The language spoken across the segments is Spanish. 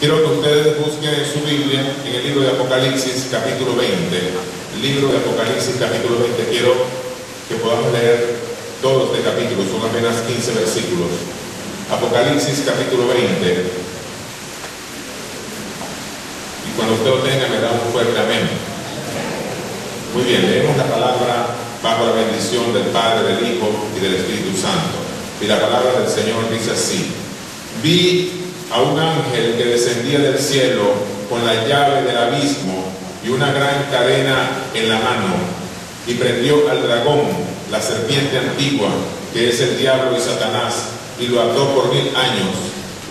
Quiero que ustedes busquen en su Biblia, en el libro de Apocalipsis, capítulo 20. El libro de Apocalipsis, capítulo 20. Quiero que podamos leer todo este capítulo, son apenas 15 versículos. Apocalipsis, capítulo 20. Y cuando usted lo tenga, me da un fuerte amén. Muy bien, leemos la palabra bajo la bendición del Padre, del Hijo y del Espíritu Santo. Y la palabra del Señor dice así: vi a un ángel que descendía del cielo con la llave del abismo y una gran cadena en la mano, y prendió al dragón, la serpiente antigua, que es el diablo y Satanás, y lo ató por 1000 años,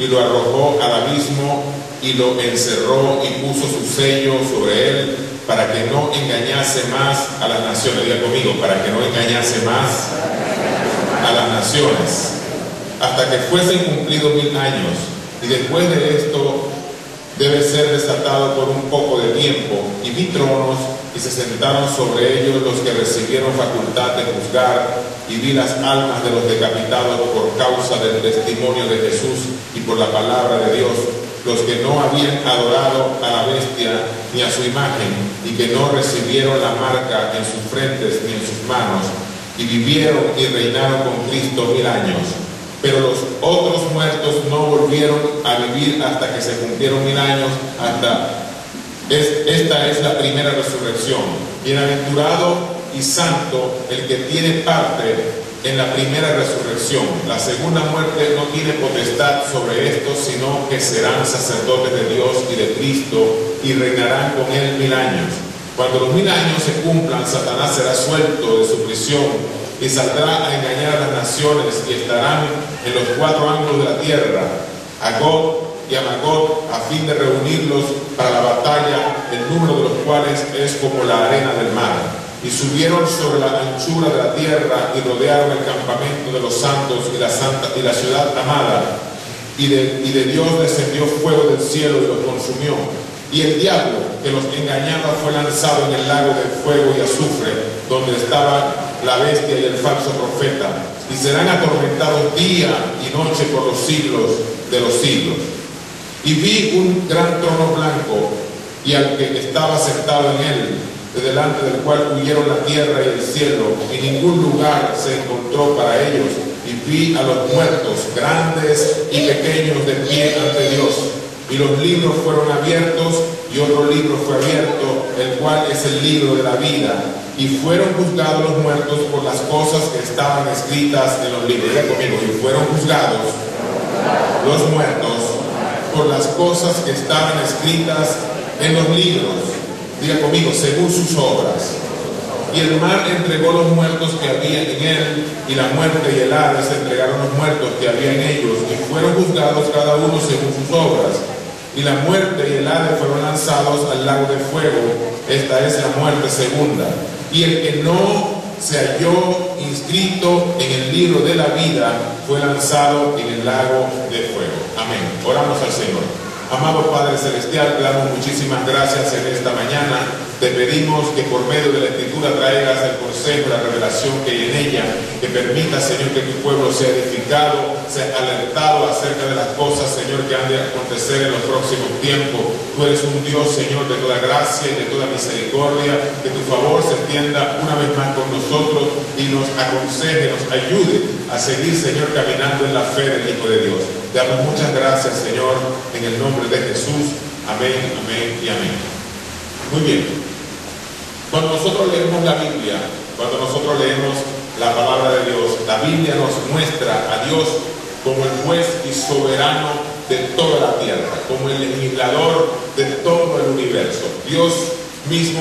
y lo arrojó al abismo, y lo encerró, y puso su sello sobre él, para que no engañase más a las naciones. Diga conmigo: para que no engañase más a las naciones, hasta que fuesen cumplidos 1000 años. Y después de esto debe ser desatado por un poco de tiempo. Y vi tronos, y se sentaron sobre ellos los que recibieron facultad de juzgar, y vi las almas de los decapitados por causa del testimonio de Jesús y por la palabra de Dios, los que no habían adorado a la bestia ni a su imagen, y que no recibieron la marca en sus frentes ni en sus manos, y vivieron y reinaron con Cristo 1000 años. Pero los otros muertos no volvieron a vivir hasta que se cumplieron 1000 años. Esta es la primera resurrección. Bienaventurado y santo el que tiene parte en la primera resurrección. La segunda muerte no tiene potestad sobre estos, sino que serán sacerdotes de Dios y de Cristo, y reinarán con él 1000 años. Cuando los 1000 años se cumplan, Satanás será suelto de su prisión y saldrá a engañar a las naciones, y estarán en los 4 ángulos de la tierra, a Gog y a Magog, a fin de reunirlos para la batalla, el número de los cuales es como la arena del mar. Y subieron sobre la anchura de la tierra, y rodearon el campamento de los santos y la ciudad amada. Y de Dios descendió fuego del cielo y los consumió. Y el diablo que los engañaba fue lanzado en el lago de fuego y azufre, donde estaba la bestia y el falso profeta, y serán atormentados día y noche por los siglos de los siglos. Y vi un gran trono blanco, y al que estaba sentado en él, de delante del cual huyeron la tierra y el cielo, y ningún lugar se encontró para ellos. Y vi a los muertos, grandes y pequeños, de pie ante Dios. Y los libros fueron abiertos, y otro libro fue abierto, el cual es el libro de la vida. Y fueron juzgados los muertos por las cosas que estaban escritas en los libros. Diga conmigo: y fueron juzgados los muertos por las cosas que estaban escritas en los libros. Diga conmigo: según sus obras. Y el mar entregó los muertos que había en él, y la muerte y el Hades entregaron los muertos que había en ellos, y fueron juzgados cada uno según sus obras. Y la muerte y el Hades fueron lanzados al lago de fuego. Esta es la muerte segunda. Y el que no se halló inscrito en el libro de la vida fue lanzado en el lago de fuego. Amén. Oramos al Señor. Amado Padre Celestial, te damos muchísimas gracias en esta mañana. Te pedimos que por medio de la Escritura traigas el consejo, la revelación que hay en ella, que permita, Señor, que tu pueblo sea edificado, sea alertado acerca de las cosas, Señor, que han de acontecer en los próximos tiempos. Tú eres un Dios, Señor, de toda gracia y de toda misericordia. Que tu favor se extienda una vez más con nosotros y nos aconseje, nos ayude a seguir, Señor, caminando en la fe del Hijo de Dios. Te damos muchas gracias, Señor, en el nombre de Jesús. Amén, amén y amén. Muy bien. Cuando nosotros leemos la Biblia, cuando nosotros leemos la palabra de Dios, la Biblia nos muestra a Dios como el juez y soberano de toda la tierra, como el legislador de todo el universo. Dios mismo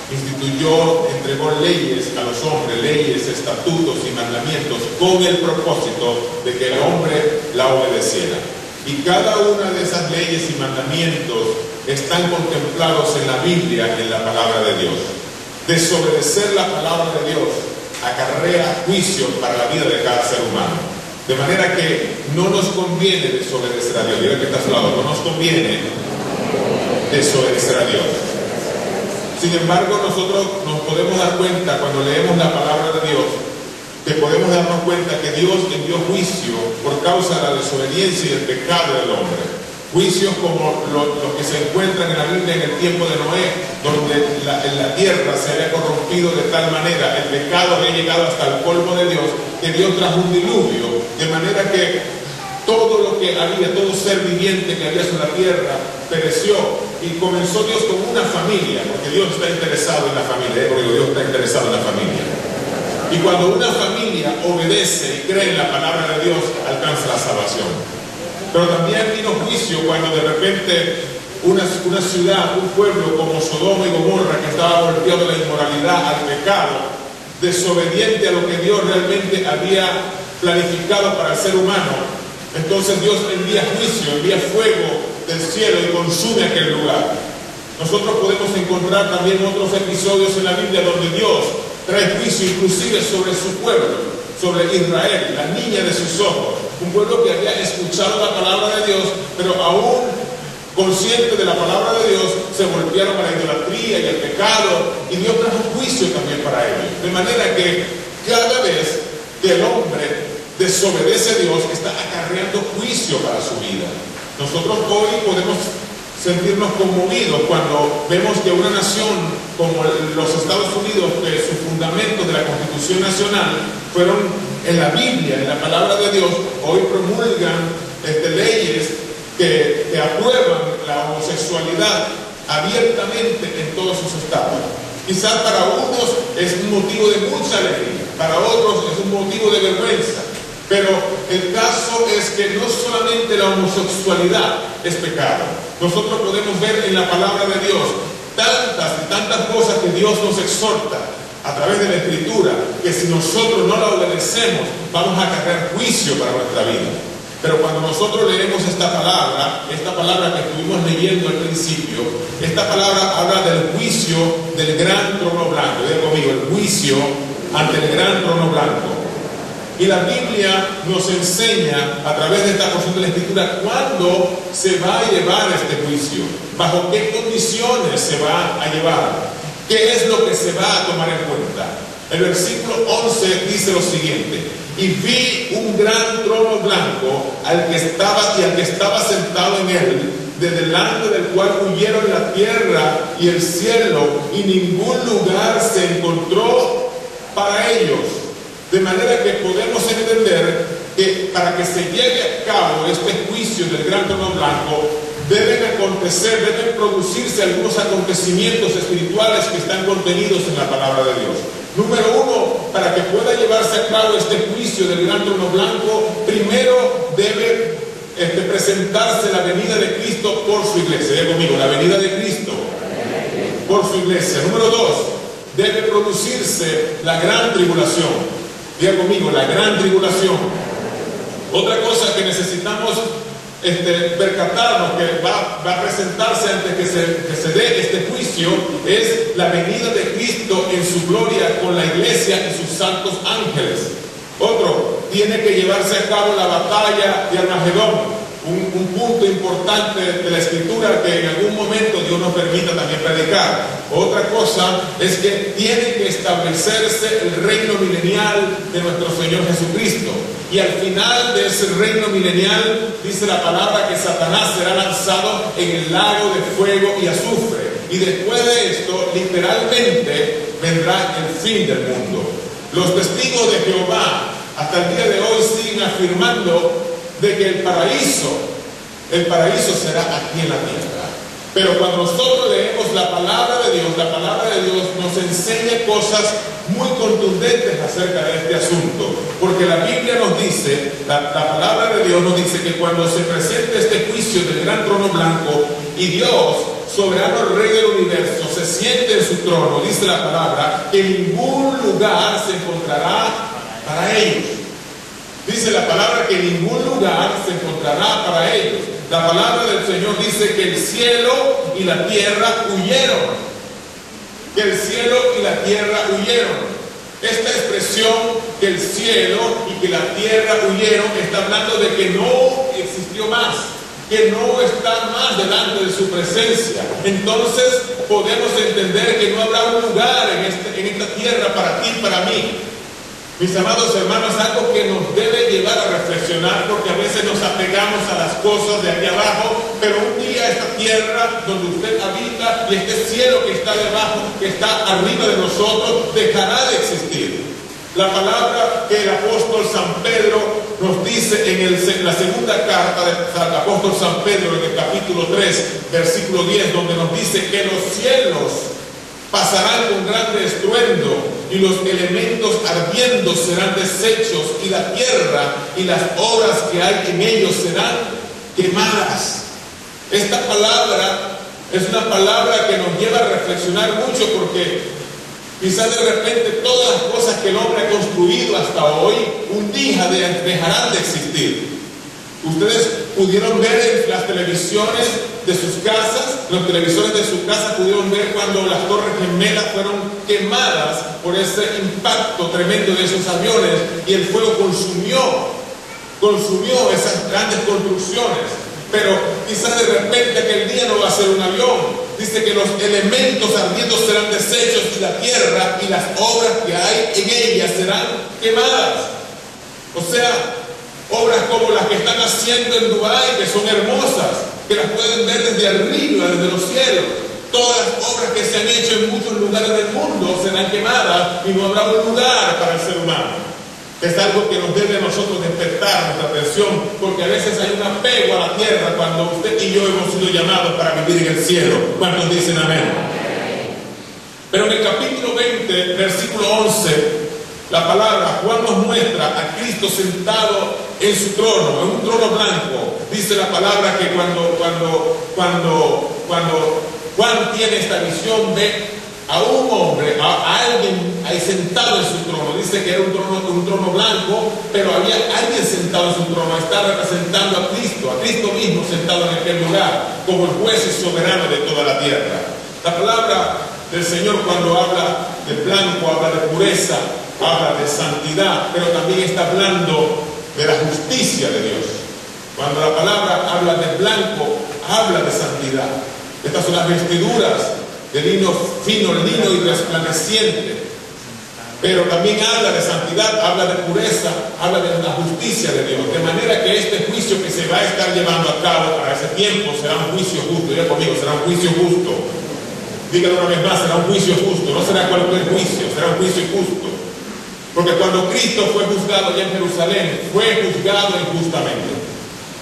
instituyó, entregó leyes a los hombres, leyes, estatutos y mandamientos, con el propósito de que el hombre la obedeciera. Y cada una de esas leyes y mandamientos están contemplados en la Biblia, en la palabra de Dios. Desobedecer la palabra de Dios acarrea juicio para la vida de cada ser humano. De manera que no nos conviene desobedecer a Dios. Diga que está a su lado: no nos conviene desobedecer a Dios. Sin embargo, nosotros nos podemos dar cuenta, cuando leemos la palabra de Dios, que podemos darnos cuenta que Dios envió juicio por causa de la desobediencia y el pecado del hombre. Juicios como los que se encuentran en la Biblia en el tiempo de Noé, donde la tierra se había corrompido de tal manera, el pecado había llegado hasta el colmo de Dios, que Dios trajo un diluvio, de manera que todo lo que había, todo ser viviente que había sobre la tierra, pereció. Y comenzó Dios con una familia, porque Dios está interesado en la familia, porque Dios está interesado en la familia. Y cuando una familia obedece y cree en la palabra de Dios, alcanza la salvación. Pero también vino juicio cuando de repente una ciudad, un pueblo como Sodoma y Gomorra, que estaba volteado a la inmoralidad, al pecado, desobediente a lo que Dios realmente había planificado para el ser humano, entonces Dios envía juicio, envía fuego del cielo y consume aquel lugar. Nosotros podemos encontrar también otros episodios en la Biblia donde Dios trae juicio inclusive sobre su pueblo, sobre Israel, la niña de sus ojos, un pueblo que había escuchado la palabra de Dios, pero aún consciente de la palabra de Dios, se volvieron a la idolatría y al pecado, y Dios trajo juicio también para ellos. De manera que cada vez que el hombre desobedece a Dios, está acarreando juicio para su vida. Nosotros hoy podemos sentirnos conmovidos cuando vemos que una nación como los Estados Unidos, que su fundamento de la Constitución Nacional fueron en la Biblia, en la palabra de Dios, hoy promulgan leyes que aprueban la homosexualidad abiertamente en todos sus estados. Quizás para unos es un motivo de mucha alegría, para otros es un motivo de vergüenza. Pero el caso es que no solamente la homosexualidad es pecado. Nosotros podemos ver en la palabra de Dios tantas y tantas cosas que Dios nos exhorta a través de la Escritura, que si nosotros no la obedecemos, vamos a cargar juicio para nuestra vida. Pero cuando nosotros leemos esta palabra que estuvimos leyendo al principio, esta palabra habla del juicio del gran trono blanco. Diga conmigo, el juicio ante el gran trono blanco. Y la Biblia nos enseña a través de esta porción de la Escritura cuándo se va a llevar este juicio, bajo qué condiciones se va a llevar, qué es lo que se va a tomar en cuenta. El versículo 11 dice lo siguiente: y vi un gran trono blanco al que estaba sentado en él, de delante del cual huyeron la tierra y el cielo, y ningún lugar se encontró para ellos. De manera que podemos entender que para que se lleve a cabo este juicio del gran trono blanco, deben producirse algunos acontecimientos espirituales que están contenidos en la palabra de Dios. Número uno, para que pueda llevarse a cabo este juicio del gran trono blanco, primero debe presentarse la venida de Cristo por su iglesia. Diga conmigo, la venida de Cristo por su iglesia. Número dos, debe producirse la gran tribulación. Diga conmigo, la gran tribulación. Otra cosa que necesitamos percatarnos que va a presentarse antes que se dé este juicio es la venida de Cristo en su gloria con la iglesia y sus santos ángeles. Otro, tiene que llevarse a cabo la batalla de Armagedón. Un punto importante de la Escritura que en algún momento Dios nos permita también predicar. Otra cosa es que tiene que establecerse el reino milenial de nuestro Señor Jesucristo. Y al final de ese reino milenial dice la palabra que Satanás será lanzado en el lago de fuego y azufre. Y después de esto, literalmente, vendrá el fin del mundo. Los testigos de Jehová hasta el día de hoy siguen afirmando de que el paraíso será aquí en la tierra. Pero cuando nosotros leemos la palabra de Dios nos enseña cosas muy contundentes acerca de este asunto. Porque la Biblia nos dice, la palabra de Dios nos dice que cuando se presente este juicio del gran trono blanco y Dios, soberano Rey del universo, se siente en su trono, dice la palabra, que ningún lugar se encontrará para ellos. Dice la palabra que ningún lugar se encontrará para ellos. La palabra del Señor dice que el cielo y la tierra huyeron. Que el cielo y la tierra huyeron. Esta expresión, que el cielo y que la tierra huyeron, está hablando de que no existió más, que no está más delante de su presencia. Entonces podemos entender que no habrá un lugar en esta tierra para ti y para mí. Mis amados hermanos, algo que nos debe llevar a reflexionar, porque a veces nos apegamos a las cosas de aquí abajo, pero un día esta tierra donde usted habita y este cielo que está debajo, que está arriba de nosotros, dejará de existir. La palabra que el apóstol San Pedro nos dice en la segunda carta del apóstol San Pedro, en el capítulo 3, versículo 10, donde nos dice que los cielos pasarán con grande estruendo y los elementos ardiendo serán deshechos y la tierra y las obras que hay en ellos serán quemadas. Esta palabra es una palabra que nos lleva a reflexionar mucho, porque quizás de repente todas las cosas que el hombre ha construido hasta hoy un día dejarán de existir. Ustedes pudieron ver en las televisiones de sus casas, los televisores de su casa pudieron ver cuando las Torres Gemelas fueron quemadas por ese impacto tremendo de esos aviones, y el fuego consumió esas grandes construcciones. Pero quizás de repente aquel día no va a ser un avión. Dice que los elementos ardiendo serán deshechos y la tierra y las obras que hay en ella serán quemadas. O sea, obras como las que están haciendo en Dubái, que son hermosas, que las pueden ver desde arriba, desde los cielos. Todas las obras que se han hecho en muchos lugares del mundo serán quemadas y no habrá un lugar para el ser humano. Es algo que nos debe a nosotros despertar nuestra atención, porque a veces hay un apego a la tierra cuando usted y yo hemos sido llamados para vivir en el cielo. ¿Cuántos dicen amén? Pero en el capítulo 20, versículo 11, la palabra Juan nos muestra a Cristo sentado en su trono, en un trono blanco. Dice la palabra que cuando Juan tiene esta visión, ve a un hombre, a alguien ahí sentado en su trono. Dice que era un trono blanco, pero había alguien sentado en su trono. Está representando a Cristo mismo sentado en aquel lugar, como el juez y soberano de toda la tierra. La palabra del Señor, cuando habla de blanco, habla de pureza, habla de santidad, pero también está hablando de la justicia de Dios. Cuando la palabra habla de blanco, habla de santidad. Estas son las vestiduras de lino fino, lino y resplandeciente. Pero también habla de santidad, habla de pureza, habla de la justicia de Dios. De manera que este juicio que se va a estar llevando a cabo para ese tiempo será un juicio justo. Diga conmigo, será un juicio justo. Dígalo una vez más, será un juicio justo. No será cualquier juicio, será un juicio justo. Porque cuando Cristo fue juzgado allá en Jerusalén, fue juzgado injustamente.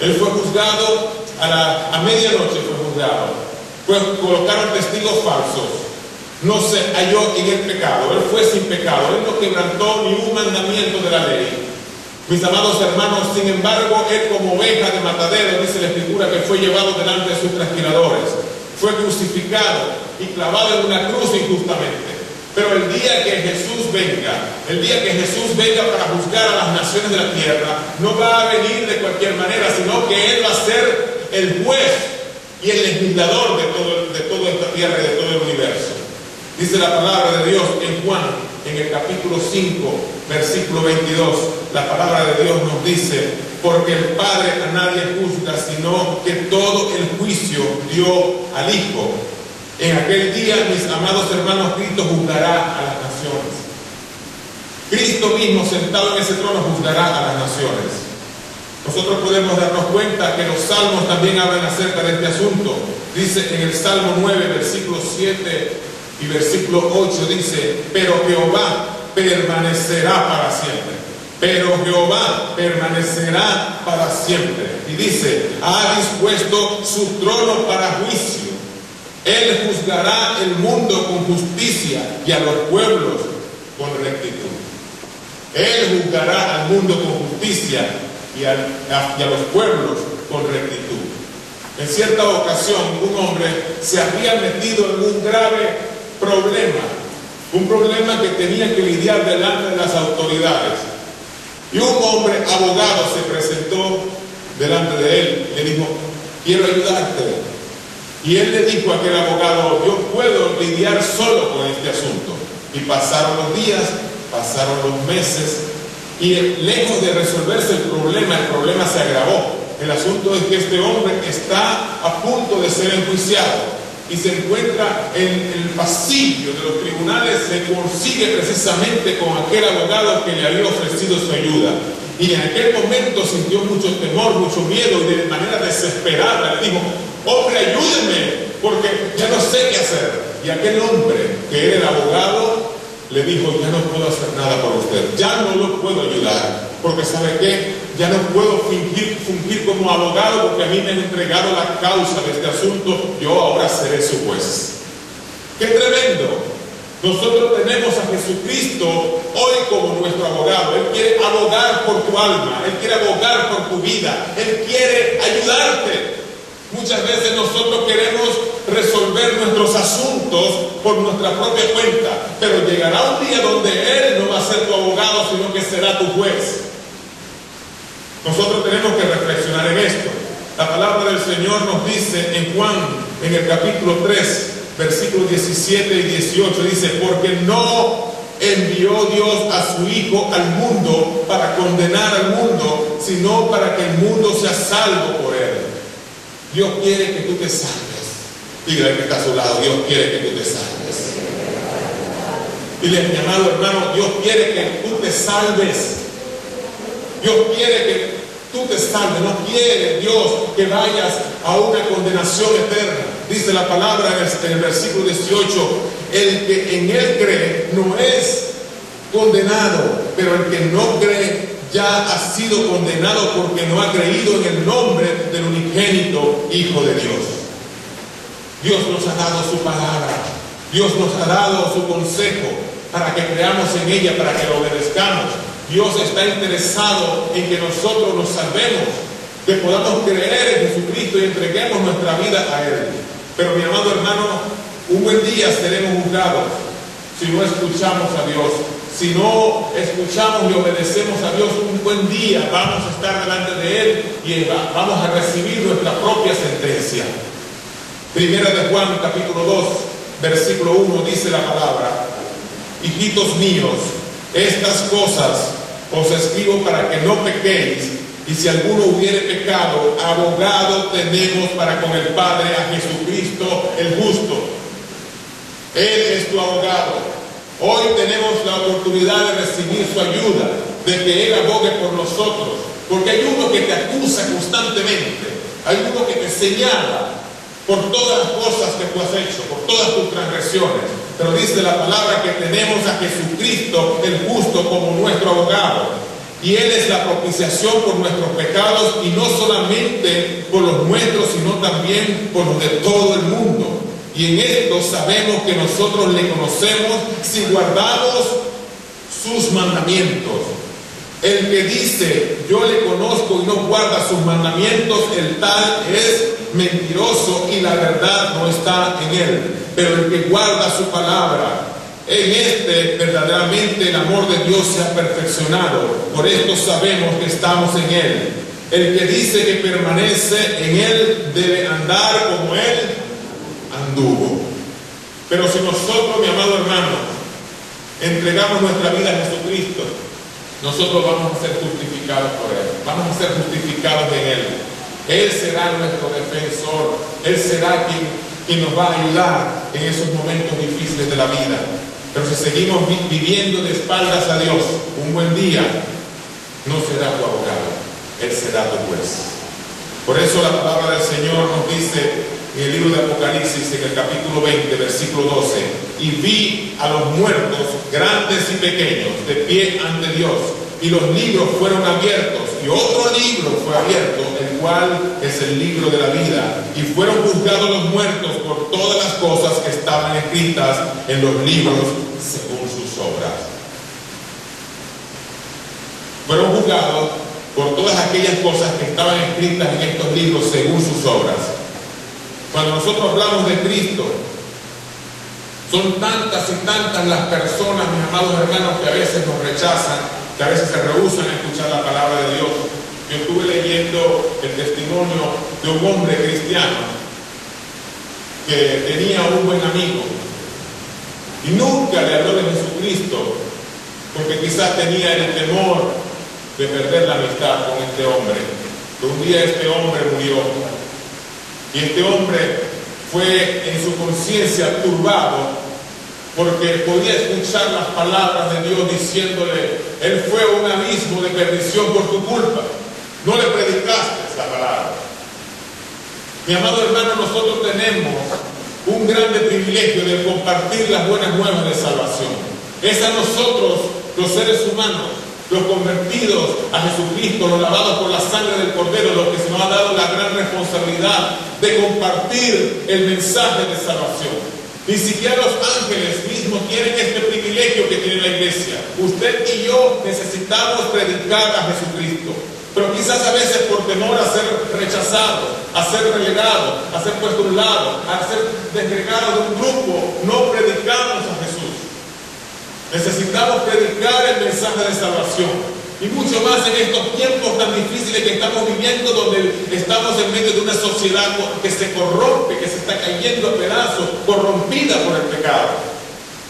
Él fue juzgado a medianoche, fue juzgado. Colocaron testigos falsos. No se halló en el pecado. Él fue sin pecado. Él no quebrantó ni un mandamiento de la ley. Mis amados hermanos, sin embargo, él como oveja de matadero, dice la Escritura, que fue llevado delante de sus trasquiladores. Fue crucificado y clavado en una cruz injustamente. Pero el día que Jesús venga para juzgar a las naciones de la tierra, no va a venir de cualquier manera, sino que Él va a ser el juez y el legislador de toda esta tierra y de todo el universo. Dice la palabra de Dios en Juan, en el capítulo 5, versículo 22, la palabra de Dios nos dice: porque el Padre a nadie juzga, sino que todo el juicio dio al Hijo. En aquel día, mis amados hermanos, Cristo juzgará a las naciones. Cristo mismo, sentado en ese trono, juzgará a las naciones. Nosotros podemos darnos cuenta que los salmos también hablan acerca de este asunto. Dice en el Salmo 9, versículo 7 y versículo 8, dice: pero Jehová permanecerá para siempre. Pero Jehová permanecerá para siempre. Y dice: ha dispuesto su trono para juicio. Él juzgará el mundo con justicia y a los pueblos con rectitud. Él juzgará al mundo con justicia y a los pueblos con rectitud. En cierta ocasión, un hombre se había metido en un grave problema, un problema que tenía que lidiar delante de las autoridades. Y un hombre abogado se presentó delante de él y le dijo: quiero ayudarte. Y él le dijo a aquel abogado: yo puedo lidiar solo con este asunto. Y pasaron los días, pasaron los meses, y lejos de resolverse el problema se agravó. El asunto es que este hombre está a punto de ser enjuiciado. y se encuentra en el pasillo de los tribunales, se consigue precisamente con aquel abogado que le había ofrecido su ayuda. Y en aquel momento sintió mucho temor, mucho miedo, y de manera desesperada le dijo: hombre, ayúdenme, porque ya no sé qué hacer. Y aquel hombre, que era el abogado, le dijo: ya no puedo hacer nada por usted, ya no lo puedo ayudar, porque ¿sabe qué? Ya no puedo fungir como abogado, porque a mí me han entregado la causa de este asunto, yo ahora seré su juez. ¡Qué tremendo! Nosotros tenemos a Jesucristo hoy como nuestro abogado. Él quiere abogar por tu alma, Él quiere abogar por tu vida, Él quiere ayudarte. Muchas veces nosotros queremos resolver nuestros asuntos por nuestra propia cuenta, pero llegará un día donde Él no va a ser tu abogado, sino que será tu juez. Nosotros tenemos que reflexionar en esto. La palabra del Señor nos dice en Juan, en el capítulo 3, versículos 17 y 18, dice: porque no envió Dios a su Hijo al mundo para condenar al mundo, sino para que el mundo sea salvo por Él. Dios quiere que tú te salves. Dígale que está a su lado: Dios quiere que tú te salves. Dile: mi amado hermano, Dios quiere que tú te salves. Dios quiere que tú te salves. No quiere Dios que vayas a una condenación eterna. Dice la palabra en el versículo 18: el que en Él cree no es condenado, pero el que no cree ya ha sido condenado, porque no ha creído en el nombre del unigénito Hijo de Dios. Dios nos ha dado su palabra, Dios nos ha dado su consejo para que creamos en ella, para que lo obedezcamos. Dios está interesado en que nosotros nos salvemos, que podamos creer en Jesucristo y entreguemos nuestra vida a Él. Pero mi amado hermano, un buen día seremos juzgados si no escuchamos a Dios. Si no escuchamos y obedecemos a Dios, un buen día vamos a estar delante de Él y vamos a recibir nuestra propia sentencia. Primera de Juan, capítulo 2, versículo 1, dice la palabra: hijitos míos, estas cosas os escribo para que no pequéis, y si alguno hubiere pecado, abogado tenemos para con el Padre, a Jesucristo el justo. Él es tu abogado. Hoy tenemos la oportunidad de recibir su ayuda, de que Él abogue por nosotros, porque hay uno que te acusa constantemente, hay uno que te señala por todas las cosas que tú has hecho, por todas tus transgresiones. Pero dice la palabra que tenemos a Jesucristo el justo como nuestro abogado, y Él es la propiciación por nuestros pecados, y no solamente por los nuestros, sino también por los de todo el mundo. Y en esto sabemos que nosotros le conocemos si guardamos sus mandamientos. El que dice yo le conozco y no guarda sus mandamientos, el tal es mentiroso y la verdad no está en él. Pero el que guarda su palabra, en este verdaderamente el amor de Dios se ha perfeccionado. Por esto sabemos que estamos en Él. El que dice que permanece en Él debe andar como Él anduvo. Pero si nosotros, mi amado hermano, entregamos nuestra vida a Jesucristo, nosotros vamos a ser justificados por Él. Vamos a ser justificados en Él. Él será nuestro defensor. Él será quien nos va a ayudar en esos momentos difíciles de la vida. Pero si seguimos viviendo de espaldas a Dios, un buen día no será tu abogado, Él será tu juez. Por eso la palabra del Señor nos dice en el libro de Apocalipsis, en el capítulo 20, versículo 12: y vi a los muertos, grandes y pequeños, de pie ante Dios, y los libros fueron abiertos, y otro libro fue abierto, el cual es el libro de la vida, y fueron juzgados los muertos por todas las cosas que estaban escritas en los libros según sus obras. Fueron juzgados por todas aquellas cosas que estaban escritas en estos libros según sus obras. Cuando nosotros hablamos de Cristo, son tantas y tantas las personas, mis amados hermanos, que a veces nos rechazan, que a veces se rehúsan a escuchar la palabra de Dios. Yo estuve leyendo el testimonio de un hombre cristiano que tenía un buen amigo y nunca le habló de Jesucristo, porque quizás tenía el temor de perder la amistad con este hombre. Pero un día este hombre murió, y este hombre fue en su conciencia turbado porque podía escuchar las palabras de Dios diciéndole: él fue a un abismo de perdición por tu culpa, no le predicaste esa palabra. Mi amado hermano, nosotros tenemos un grande privilegio de compartir las buenas nuevas de salvación. Es a nosotros, los seres humanos, los convertidos a Jesucristo, los lavados por la sangre del Cordero, los que se nos ha dado la gran responsabilidad de compartir el mensaje de salvación. Ni siquiera los ángeles mismos tienen este privilegio que tiene la iglesia. Usted y yo necesitamos predicar a Jesucristo, pero quizás a veces por temor a ser rechazados, a ser relegados, a ser puesto a un lado, a ser desgregados de un grupo, no predicamos a Jesús. Necesitamos predicar el mensaje de salvación. Y mucho más en estos tiempos tan difíciles que estamos viviendo, donde estamos en medio de una sociedad que se corrompe, que se está cayendo a pedazos, corrompida por el pecado.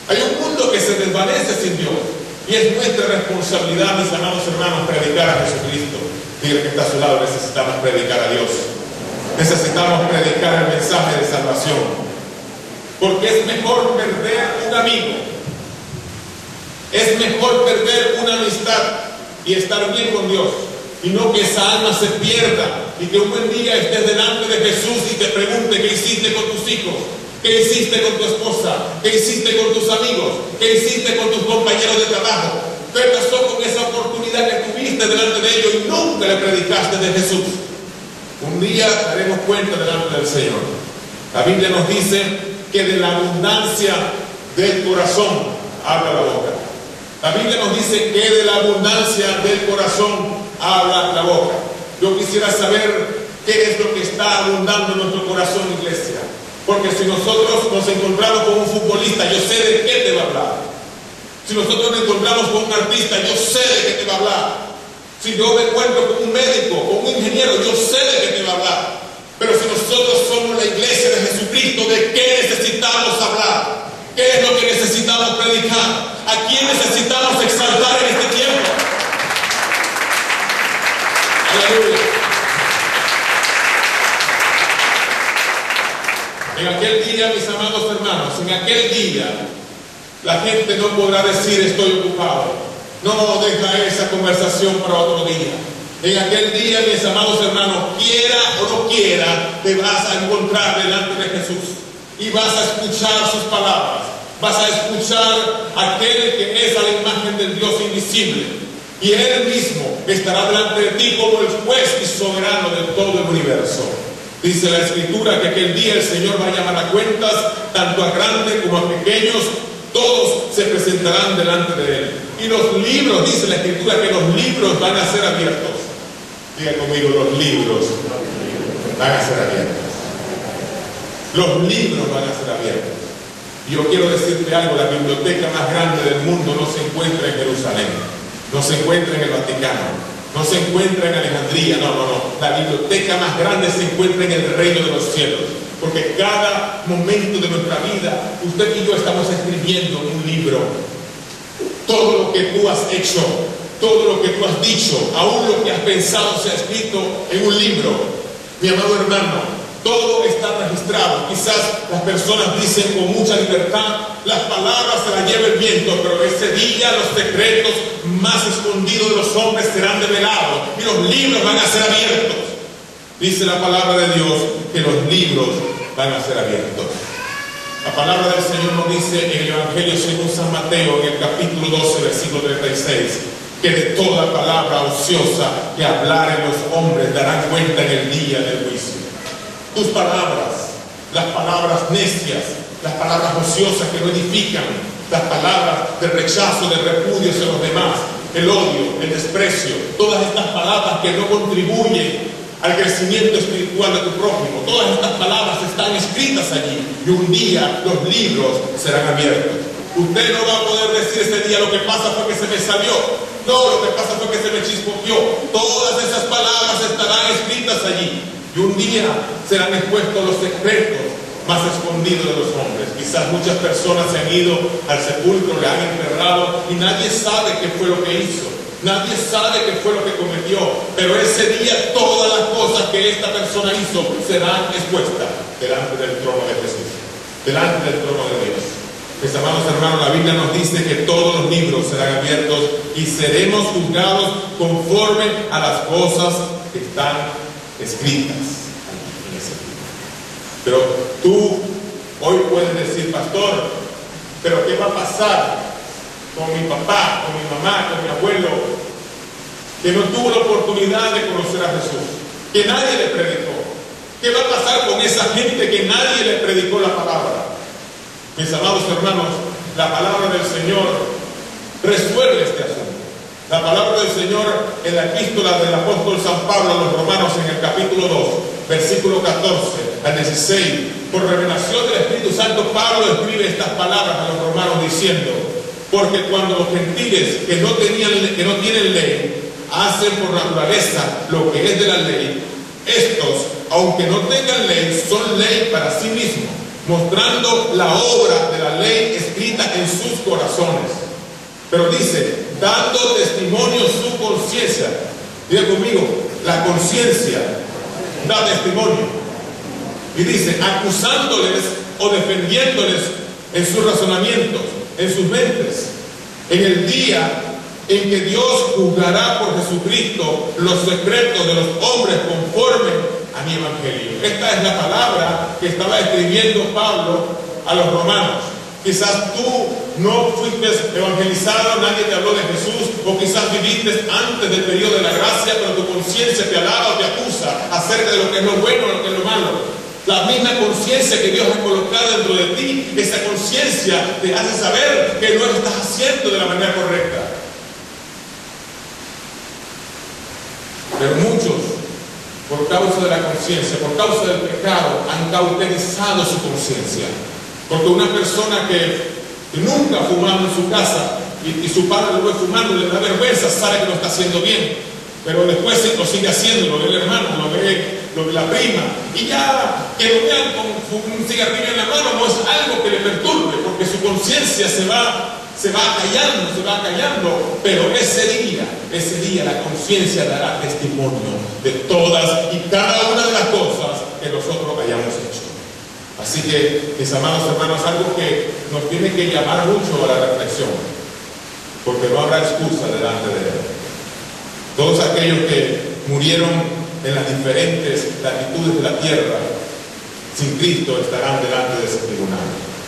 Hay un mundo que se desvanece sin Dios. Y es nuestra responsabilidad, mis amados hermanos, predicar a Jesucristo. Diga que está a su lado: necesitamos predicar a Dios. Necesitamos predicar el mensaje de salvación. Porque es mejor perder un amigo, es mejor perder una amistad y estar bien con Dios, y no que esa alma se pierda y que un buen día estés delante de Jesús y te pregunte: ¿qué hiciste con tus hijos? ¿Qué hiciste con tu esposa? ¿Qué hiciste con tus amigos? ¿Qué hiciste con tus compañeros de trabajo? ¿Qué pasó con esa oportunidad que tuviste delante de ellos y nunca le predicaste de Jesús? Un día daremos cuenta delante del Señor. La Biblia nos dice que de la abundancia del corazón habla la boca. La Biblia nos dice que de la abundancia del corazón habla la boca. Yo quisiera saber qué es lo que está abundando en nuestro corazón, iglesia. Porque si nosotros nos encontramos con un futbolista, yo sé de qué te va a hablar. Si nosotros nos encontramos con un artista, yo sé de qué te va a hablar. Si yo me encuentro con un médico, con un ingeniero, yo sé de qué te va a hablar. Pero si nosotros somos la iglesia de Jesucristo, ¿de qué necesitamos hablar? ¿Qué es lo que necesitamos predicar? ¿A quién necesitamos exaltar en este tiempo? Aleluya. En aquel día, mis amados hermanos, en aquel día, la gente no podrá decir: estoy ocupado. No, deja esa conversación para otro día. En aquel día, mis amados hermanos, quiera o no quiera, te vas a encontrar delante de Jesús y vas a escuchar sus palabras. Vas a escuchar a aquel que es a la imagen del Dios invisible, y Él mismo estará delante de ti como el juez y soberano de todo el universo. Dice la Escritura que aquel día el Señor va a llamar a cuentas tanto a grandes como a pequeños. Todos se presentarán delante de Él. Y los libros, dice la Escritura, que los libros van a ser abiertos. Diga conmigo: los libros van a ser abiertos. Los libros van a ser abiertos. Y yo quiero decirte algo: la biblioteca más grande del mundo no se encuentra en Jerusalén, no se encuentra en el Vaticano, no se encuentra en Alejandría, no. La biblioteca más grande se encuentra en el reino de los cielos. Porque cada momento de nuestra vida, usted y yo estamos escribiendo un libro. Todo lo que tú has hecho, todo lo que tú has dicho, aún lo que has pensado, se ha escrito en un libro. Mi amado hermano, todo está registrado. Quizás las personas dicen con mucha libertad: las palabras se las lleva el viento, pero ese día los secretos más escondidos de los hombres serán develados y los libros van a ser abiertos. Dice la palabra de Dios que los libros van a ser abiertos. La palabra del Señor nos dice en el Evangelio según San Mateo, en el capítulo 12, versículo 36, que de toda palabra ociosa que hablaren los hombres darán cuenta en el día del juicio. Tus palabras, las palabras necias, las palabras ociosas que no edifican, las palabras de rechazo, de repudio hacia los demás, el odio, el desprecio, todas estas palabras que no contribuyen al crecimiento espiritual de tu prójimo, todas estas palabras están escritas allí, y un día los libros serán abiertos. Usted no va a poder decir ese día: lo que pasa fue que se me salió. No, lo que pasa fue que se me chispoteó. Todas esas palabras estarán escritas allí, y un día serán expuestos los secretos más escondidos de los hombres. Quizás muchas personas se han ido al sepulcro, le han enterrado y nadie sabe qué fue lo que hizo. Nadie sabe qué fue lo que cometió, pero ese día todas las cosas que esta persona hizo serán expuestas delante del trono de Jesús, delante del trono de Dios. Mis amados hermanos, la Biblia nos dice que todos los libros serán abiertos y seremos juzgados conforme a las cosas que están escritas en ese libro. Pero tú hoy puedes decir, pastor, pero ¿qué va a pasar con mi papá, con mi mamá, con mi abuelo, que no tuvo la oportunidad de conocer a Jesús, que nadie le predicó? ¿Qué va a pasar con esa gente que nadie le predicó la palabra? Mis amados hermanos, la palabra del Señor resuelve este asunto. La palabra del Señor en la epístola del apóstol San Pablo a los Romanos en el capítulo 2, versículo 14 al 16, por revelación del Espíritu Santo, Pablo escribe estas palabras a los romanos diciendo: porque cuando los gentiles que no tienen ley hacen por naturaleza lo que es de la ley, estos, aunque no tengan ley, son ley para sí mismos, mostrando la obra de la ley escrita en sus corazones. Pero dice, dando testimonio su conciencia. Diga conmigo, la conciencia da testimonio. Y dice, acusándoles o defendiéndoles en sus razonamientos, en sus mentes, en el día en que Dios juzgará por Jesucristo los secretos de los hombres conforme a mi evangelio. Esta es la palabra que estaba escribiendo Pablo a los romanos. Quizás tú no fuiste evangelizado, nadie te habló de Jesús, o quizás viviste antes del periodo de la gracia, pero tu conciencia te alaba o te acusa acerca de lo que es lo bueno o lo que es lo malo. La misma conciencia que Dios ha colocado dentro de ti, esa conciencia te hace saber que no lo estás haciendo de la manera correcta. Pero muchos, por causa de la conciencia, por causa del pecado, han cauterizado su conciencia. Porque una persona que nunca ha fumado en su casa y su padre lo ve fumando, le da vergüenza, sabe que lo está haciendo bien, pero después lo sigue haciendo, lo ve el hermano, lo ve la prima, y ya que lo vean con un cigarrillo en la mano no es algo que le perturbe, porque su conciencia se va callando, pero ese día la conciencia dará testimonio de todas y cada una de las cosas que nosotros hayamos hecho. Así que, mis amados hermanos, algo que nos tiene que llamar mucho a la reflexión, porque no habrá excusa delante de Él. Todos aquellos que murieron en las diferentes latitudes de la tierra sin Cristo estarán delante de ese tribunal.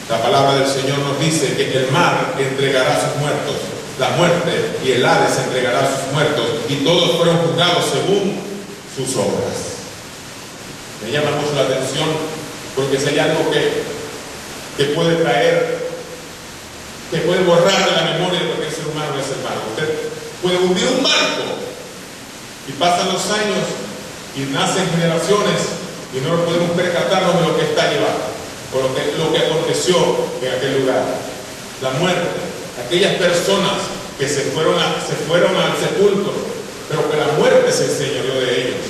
La palabra del Señor nos dice que el mar entregará a sus muertos, la muerte y el Hades entregará a sus muertos, y todos fueron juzgados según sus obras. Me llama mucho la atención, porque si hay algo que puede traer, que puede borrar de la memoria de cualquier ser humano, es el mar. Usted puede hundir un barco y pasan los años y nacen generaciones y no nos podemos percatarnos de lo que está llevando, o lo que aconteció en aquel lugar. La muerte, aquellas personas que se fueron al sepulcro, pero que la muerte se enseñoreó de ellos.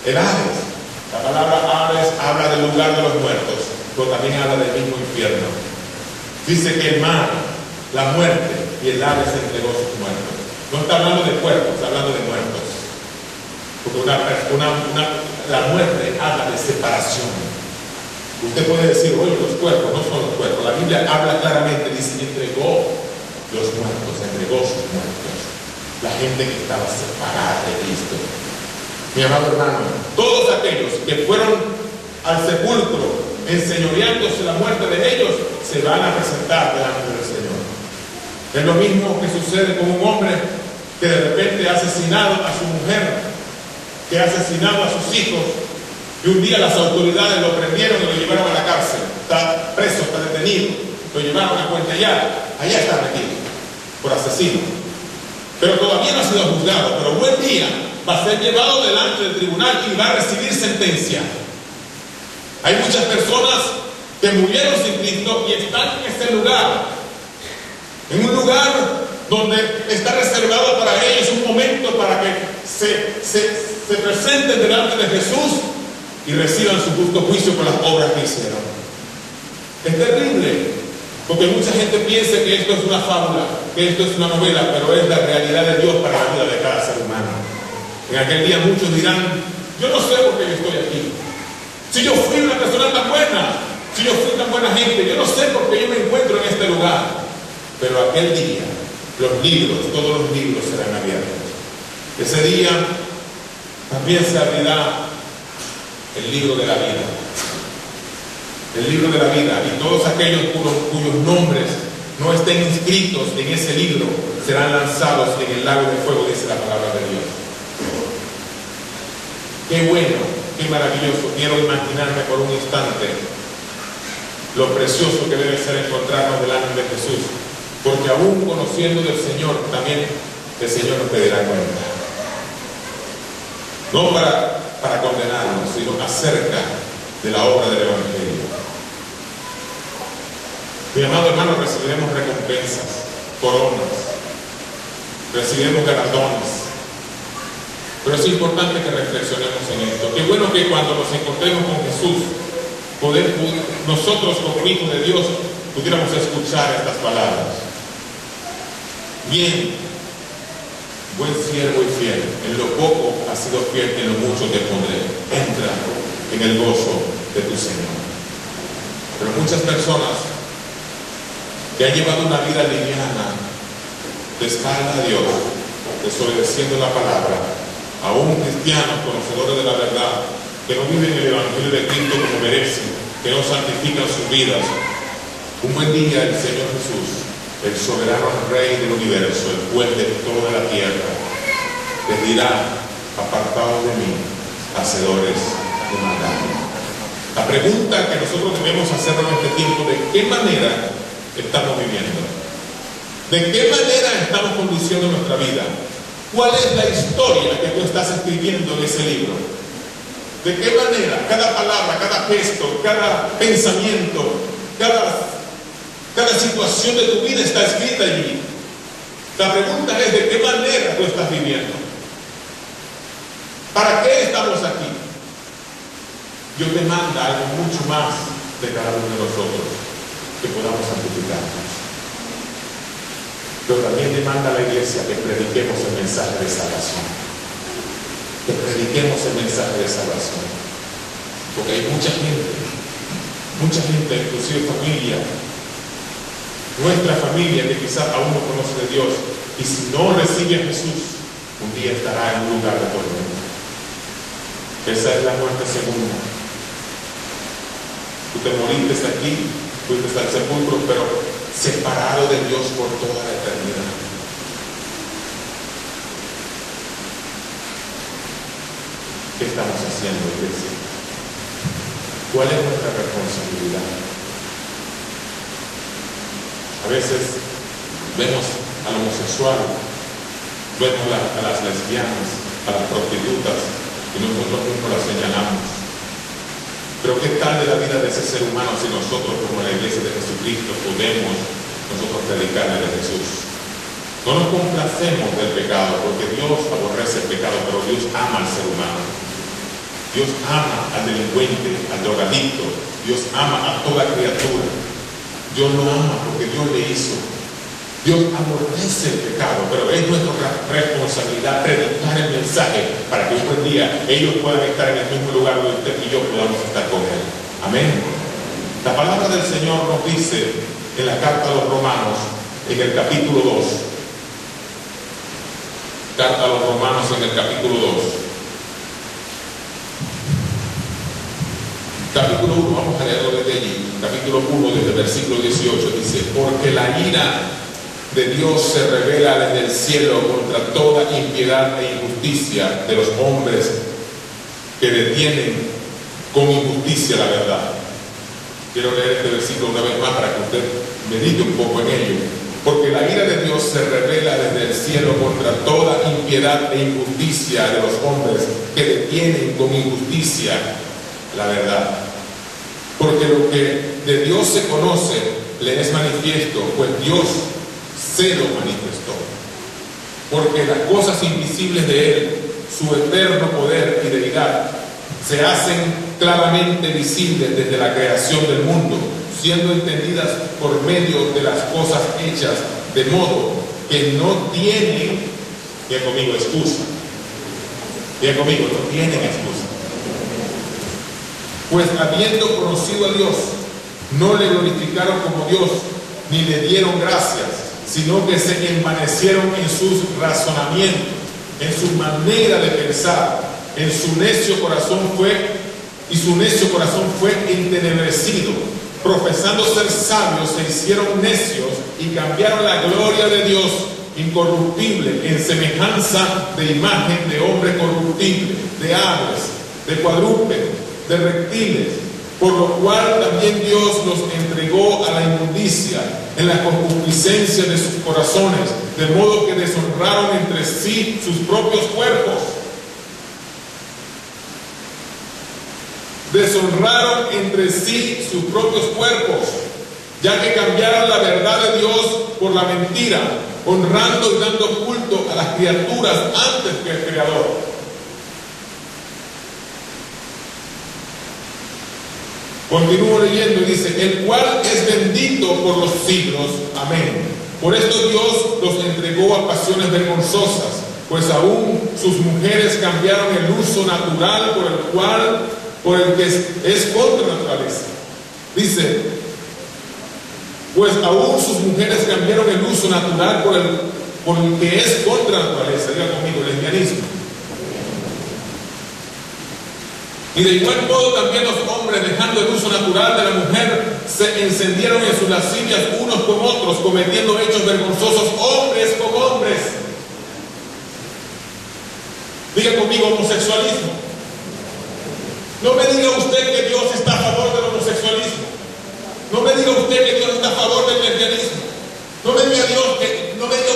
El Hades, la palabra Hades habla del lugar de los muertos, pero también habla del mismo infierno. Dice que el mar, la muerte y el Hades entregó sus muertos. No está hablando de cuerpos, está hablando de muertos. Porque la muerte habla de separación. Usted puede decir, oye, los cuerpos no son los cuerpos. La Biblia habla claramente, dice, entregó los muertos, entregó sus muertos. La gente que estaba separada de Cristo. Mi amado hermano, todos aquellos que fueron al sepulcro enseñoreándose la muerte de ellos, se van a presentar delante del Señor. Es lo mismo que sucede con un hombre que de repente ha asesinado a su mujer, que ha asesinado a sus hijos, y un día las autoridades lo prendieron y lo llevaron a la cárcel. Está preso, está detenido, lo llevaron a Cuentellar, allá está metido por asesino, pero todavía no ha sido juzgado, pero buen día va a ser llevado delante del tribunal y va a recibir sentencia. Hay muchas personas que murieron sin Cristo y están en este lugar, en un lugar donde está reservado para ellos un momento para que se presenten delante de Jesús y reciban su justo juicio por las obras que hicieron. Es terrible, porque mucha gente piensa que esto es una fábula. que esto es una novela, pero es la realidad de Dios para la vida de cada ser humano. En aquel día muchos dirán, yo no sé por qué yo estoy aquí. Si yo fui una persona tan buena, si yo fui tan buena gente, yo no sé por qué yo me encuentro en este lugar. Pero aquel día, los libros, todos los libros serán abiertos. Ese día también se abrirá el libro de la vida. El libro de la vida, y todos aquellos cuyos nombres no estén inscritos en ese libro serán lanzados en el lago de fuego, dice la palabra de Dios. Qué bueno, qué maravilloso. Quiero imaginarme por un instante lo precioso que debe ser encontrarnos delante de Jesús, porque aún conociendo del Señor, también el Señor nos pedirá cuenta. No para condenarnos, sino acerca de la obra del Evangelio. Mi amado hermano, recibiremos recompensas, coronas, recibiremos galardones. Pero es importante que reflexionemos en esto. Qué bueno que cuando nos encontremos con Jesús, nosotros como hijos de Dios pudiéramos escuchar estas palabras. Bien, buen siervo y fiel, en lo poco has sido fiel, en lo mucho te pondré. Entra en el gozo de tu Señor. Pero muchas personas que han llevado una vida liviana, de espalda a Dios, desobedeciendo la palabra, aún cristianos conocedores de la verdad, que no viven el Evangelio de Cristo como merecen, que no santifican sus vidas. Un buen día el Señor Jesús, el soberano Rey del universo, el juez de toda la tierra, les dirá: apartados de mí, hacedores de maldad. La pregunta que nosotros debemos hacernos en este tiempo: ¿de qué manera estamos viviendo? ¿De qué manera estamos conduciendo nuestra vida? ¿Cuál es la historia que tú estás escribiendo en ese libro? ¿De qué manera cada palabra, cada gesto, cada pensamiento, cada situación de tu vida está escrita allí? La pregunta es: ¿de qué manera tú estás viviendo? ¿Para qué estamos aquí? Dios demanda algo mucho más de cada uno de nosotros, que podamos santificarnos. Pero también demanda a la iglesia que prediquemos el mensaje de salvación. Que prediquemos el mensaje de salvación. Porque hay mucha gente, inclusive familia, nuestra familia, que quizás aún no conoce de Dios, y si no recibe a Jesús, un día estará en un lugar de tormento. Esa es la muerte segunda. Tú te moriste aquí, fuiste al sepulcro, pero separado de Dios por toda la eternidad. ¿Qué estamos haciendo, iglesia? ¿Cuál es nuestra responsabilidad? A veces vemos al homosexual, vemos a las lesbianas, a las prostitutas, y nosotros mismos las señalamos. Pero ¿qué tal de la vida de ese ser humano si nosotros, como la iglesia de Jesucristo, podemos nosotros predicarle de Jesús? No nos complacemos del pecado, porque Dios aborrece el pecado, pero Dios ama al ser humano. Dios ama al delincuente, al drogadicto. Dios ama a toda criatura. Dios lo ama porque Dios le hizo. Dios aborrece el pecado, pero es nuestra responsabilidad predicar el mensaje para que un buen día ellos puedan estar en el mismo lugar donde usted y yo podamos estar con Él. Amén. La palabra del Señor nos dice en la carta a los Romanos, en el capítulo 2. Carta a los Romanos en el capítulo 2. Capítulo 1, vamos a leerlo desde allí. Capítulo 1, desde el versículo 18, dice: porque la ira de Dios se revela desde el cielo contra toda impiedad e injusticia de los hombres que detienen con injusticia la verdad. Quiero leer este versículo una vez más para que usted medite un poco en ello. Porque la ira de Dios se revela desde el cielo contra toda impiedad e injusticia de los hombres que detienen con injusticia la verdad. Porque lo que de Dios se conoce le es manifiesto, pues Dios se lo manifestó. Porque las cosas invisibles de Él, su eterno poder y deidad, se hacen claramente visibles desde la creación del mundo, siendo entendidas por medio de las cosas hechas, de modo que no tienen, diga conmigo, excusa. Diga conmigo, no tienen excusa. Pues habiendo conocido a Dios, no le glorificaron como Dios, ni le dieron gracias, sino que se envanecieron en sus razonamientos, en su manera de pensar, en su necio corazón fue entenebrecido. Profesando ser sabios, se hicieron necios y cambiaron la gloria de Dios incorruptible en semejanza de imagen de hombre corruptible, de aves, de cuadrúpedos, de reptiles, por lo cual también Dios los entregó a la inmundicia en la concupiscencia de sus corazones, de modo que deshonraron entre sí sus propios cuerpos. Deshonraron entre sí sus propios cuerpos, ya que cambiaron la verdad de Dios por la mentira, honrando y dando culto a las criaturas antes que al Creador. Continúo leyendo y dice, el cual es bendito por los siglos. Amén. Por esto Dios los entregó a pasiones vergonzosas, pues aún sus mujeres cambiaron el uso natural por el que es contra naturaleza. Dice, pues aún sus mujeres cambiaron el uso natural por el que es contra naturaleza. Diga conmigo, el lesbianismo. Y de igual modo también los hombres, dejando el uso natural de la mujer, se encendieron en sus lascivias unos con otros, cometiendo hechos vergonzosos hombres con hombres. Diga conmigo, homosexualismo. No me diga usted que Dios está a favor del homosexualismo. No me diga usted que Dios está a favor del lesbianismo. No me diga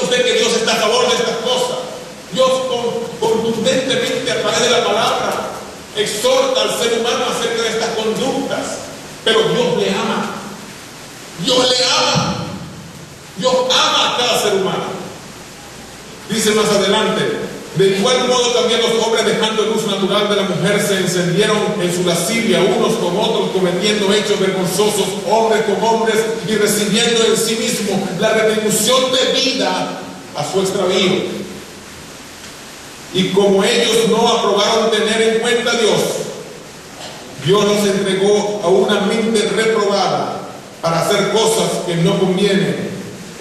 usted que Dios está a favor de estas cosas. Dios contundentemente a través de la palabra exhorta al ser humano acerca de estas conductas, pero Dios le ama. Dios le ama. Dios ama a cada ser humano. Dice más adelante, de igual modo también los hombres, dejando el uso natural de la mujer, se encendieron en su lascivia unos con otros, cometiendo hechos vergonzosos hombres con hombres y recibiendo en sí mismo la retribución debida a su extravío. Y como ellos no aprobaron tener en cuenta a Dios, Dios los entregó a una mente reprobada para hacer cosas que no convienen,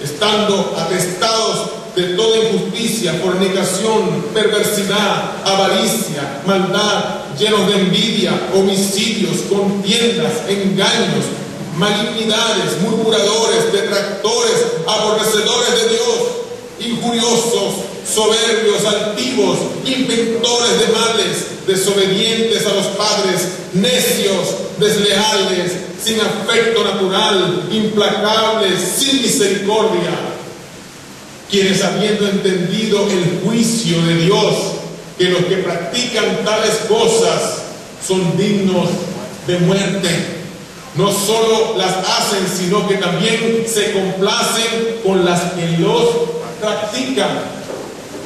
estando atestados de toda injusticia, fornicación, perversidad, avaricia, maldad, llenos de envidia, homicidios, contiendas, engaños, malignidades, murmuradores, detractores, aborrecedores de Dios, injuriosos, soberbios, altivos, inventores de males, desobedientes a los padres, necios, desleales, sin afecto natural, implacables, sin misericordia, quienes habiendo entendido el juicio de Dios, que los que practican tales cosas son dignos de muerte, no solo las hacen, sino que también se complacen con las que los practican.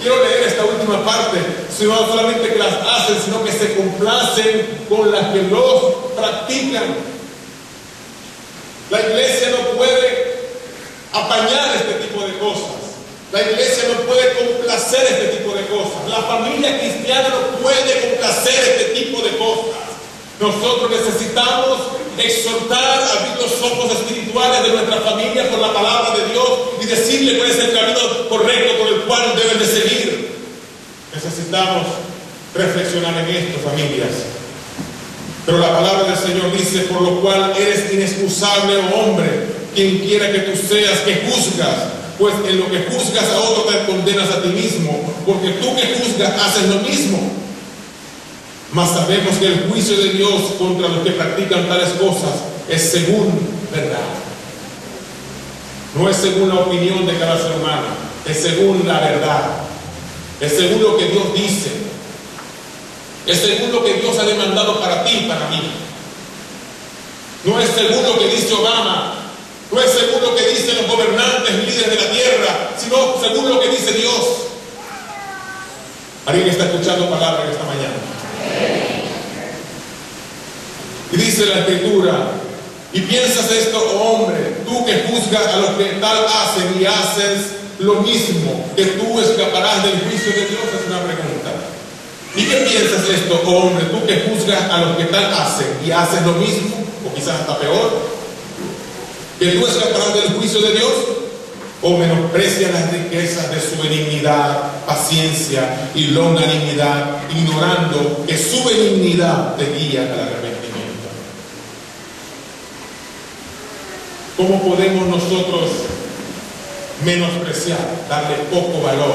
Quiero leer esta última parte, no solamente que las hacen, sino que se complacen con las que los practican. La iglesia no puede apañar este tipo de cosas. La iglesia no puede complacer este tipo de cosas. La familia cristiana no puede complacer este tipo de cosas. Nosotros necesitamos exhortar, abrir los ojos espirituales de nuestra familia por la palabra de Dios y decirle cuál es el camino correcto por el cual deben de seguir. Necesitamos reflexionar en esto, familias. Pero la palabra del Señor dice, por lo cual eres inexcusable, oh hombre, quien quiera que tú seas, que juzgas, pues en lo que juzgas a otro te condenas a ti mismo, porque tú que juzgas haces lo mismo. Mas sabemos que el juicio de Dios contra los que practican tales cosas es según verdad. No es según la opinión de cada ser humano, es según la verdad. Es según lo que Dios dice. Es según lo que Dios ha demandado para ti y para mí. No es según lo que dice Obama, no es según lo que dicen los gobernantes y líderes de la tierra, sino según lo que dice Dios. ¿Alguien está escuchando palabra en esta mañana? Y dice la Escritura, y piensas esto, oh hombre, tú que juzgas a los que tal hacen y haces lo mismo, que tú escaparás del juicio de Dios? Es una pregunta. ¿Y qué piensas de esto, hombre, tú que juzgas a los que tal hacen y haces lo mismo, o quizás hasta peor? ¿Que tú escaparás del juicio de Dios? ¿O menosprecias las riquezas de su benignidad, paciencia y longanimidad, ignorando que su benignidad te guía al arrepentimiento? ¿Cómo podemos nosotros menospreciar, darle poco valor,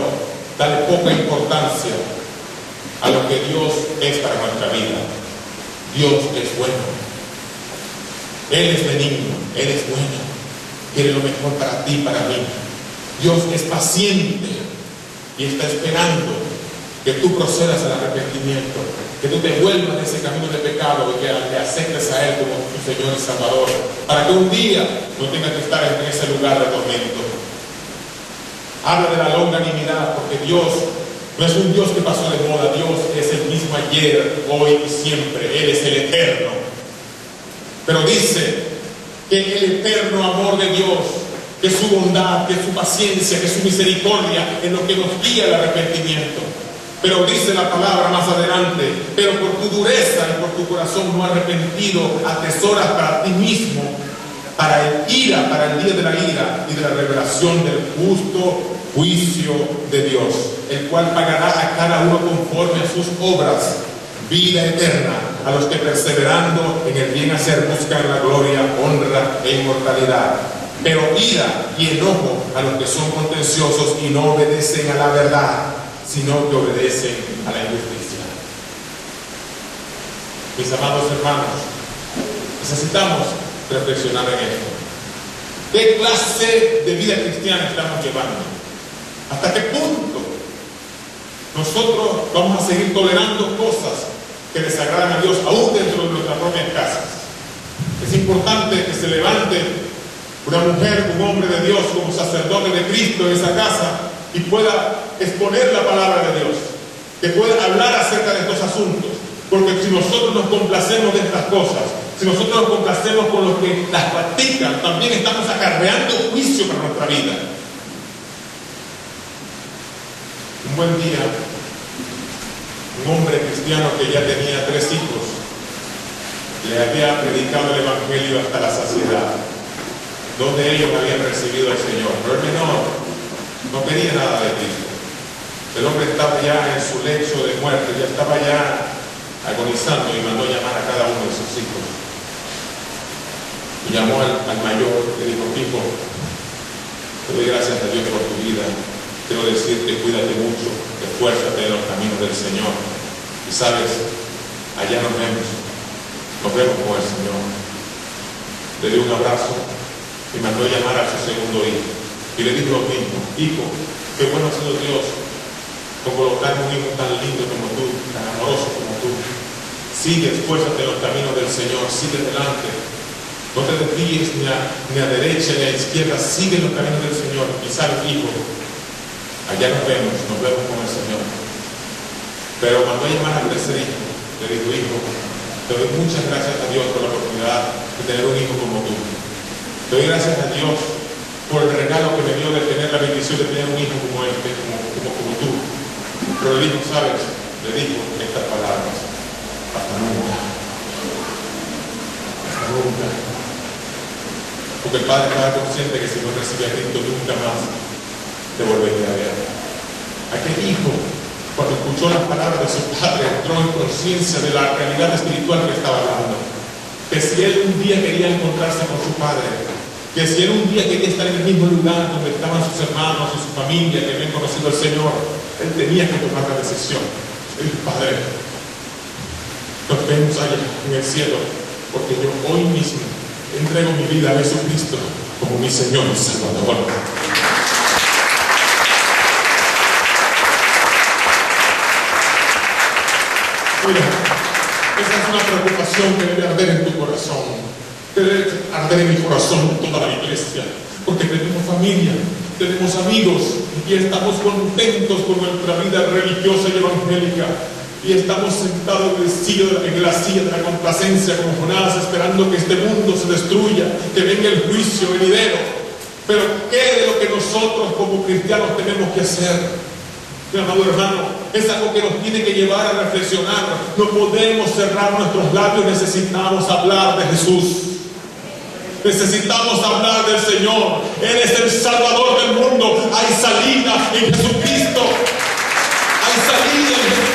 darle poca importancia a lo que Dios es para nuestra vida? Dios es bueno. Él es benigno, Él es bueno. Quiere lo mejor para ti, para mí. Dios es paciente y está esperando que tú procedas al arrepentimiento, que tú te vuelvas de ese camino de pecado y que le aceptes a Él como tu Señor y Salvador, para que un día no tengas que estar en ese lugar de tormento. Habla de la longanimidad, porque Dios no es un Dios que pasó de moda. Dios es el mismo ayer, hoy y siempre. Él es el eterno. Pero dice que el eterno amor de Dios, que su bondad, que su paciencia, que su misericordia es lo que nos guía al arrepentimiento. Pero dice la palabra más adelante: pero por tu dureza y por tu corazón no arrepentido, atesoras para ti mismo, para el ira, para el día de la ira y de la revelación del justo juicio de Dios, el cual pagará a cada uno conforme a sus obras, vida eterna a los que perseverando en el bien hacer buscan la gloria, honra e inmortalidad. Pero ira y enojo a los que son contenciosos y no obedecen a la verdad, sino que obedecen a la injusticia. Mis amados hermanos, necesitamos reflexionar en esto. ¿Qué clase de vida cristiana estamos llevando? ¿Hasta qué punto nosotros vamos a seguir tolerando cosas que desagradan a Dios, aún dentro de nuestras propias casas? Es importante que se levante una mujer, un hombre de Dios, como sacerdote de Cristo en esa casa, y pueda exponer la palabra de Dios, que pueda hablar acerca de estos asuntos. Porque si nosotros nos complacemos de estas cosas, si nosotros nos complacemos con los que las practican, también estamos acarreando juicio para nuestra vida. Un buen día, un hombre cristiano que ya tenía 3 hijos, le había predicado el Evangelio hasta la saciedad, donde ellos habían recibido al Señor. Pero el menor no quería nada de Cristo. El hombre estaba ya en su lecho de muerte, ya estaba ya agonizando, y mandó llamar a cada uno de sus hijos. Y llamó al mayor, le dijo: hijo, te doy gracias a Dios por tu vida. Quiero decirte, cuídate mucho, esfuérzate en los caminos del Señor. Y sabes, allá nos vemos con el Señor. Le dio un abrazo y mandó llamar a su segundo hijo. Y le dijo lo mismo: hijo, qué bueno ha sido Dios con colocarme un hijo tan lindo como tú, tan amoroso como tú. Sigue, esfuérzate en los caminos del Señor, sigue adelante. No te desvíes ni a derecha ni a izquierda, sigue en los caminos del Señor. Y sabes, hijo, allá nos vemos con el Señor. Pero mandó a llamar al tercer hijo. Le dijo: hijo, te doy muchas gracias a Dios por la oportunidad de tener un hijo como tú. Te doy gracias a Dios por el regalo que me dio de tener la bendición de tener un hijo como este, como tú. Pero le dijo, ¿sabes? Le dijo estas palabras: hasta nunca. Hasta nunca. Porque el padre estaba consciente que si no recibía a Cristo nunca más te volvería a ver. Aquel hijo, cuando escuchó las palabras de su padre, entró en conciencia de la realidad espiritual que estaba hablando. Que si él un día quería encontrarse con su padre, que si él un día quería estar en el mismo lugar donde estaban sus hermanos y su familia que habían conocido al Señor, él tenía que tomar la decisión. El Padre, nos vemos allá en el cielo, porque yo hoy mismo entrego mi vida a Jesucristo como mi Señor y Salvador. Mira, esa es una preocupación que debe arder en tu corazón, que debe arder en mi corazón toda la iglesia, porque tenemos familia, tenemos amigos y estamos contentos con nuestra vida religiosa y evangélica, y estamos sentados en la silla de la complacencia como Jonás, esperando que este mundo se destruya, que venga el juicio venidero. Pero ¿qué de lo que nosotros como cristianos tenemos que hacer? Mi amado hermano, es algo que nos tiene que llevar a reflexionar. No podemos cerrar nuestros labios, necesitamos hablar de Jesús. Necesitamos hablar del Señor. Él es el Salvador del mundo. Hay salida en Jesucristo. Hay salida en Jesucristo.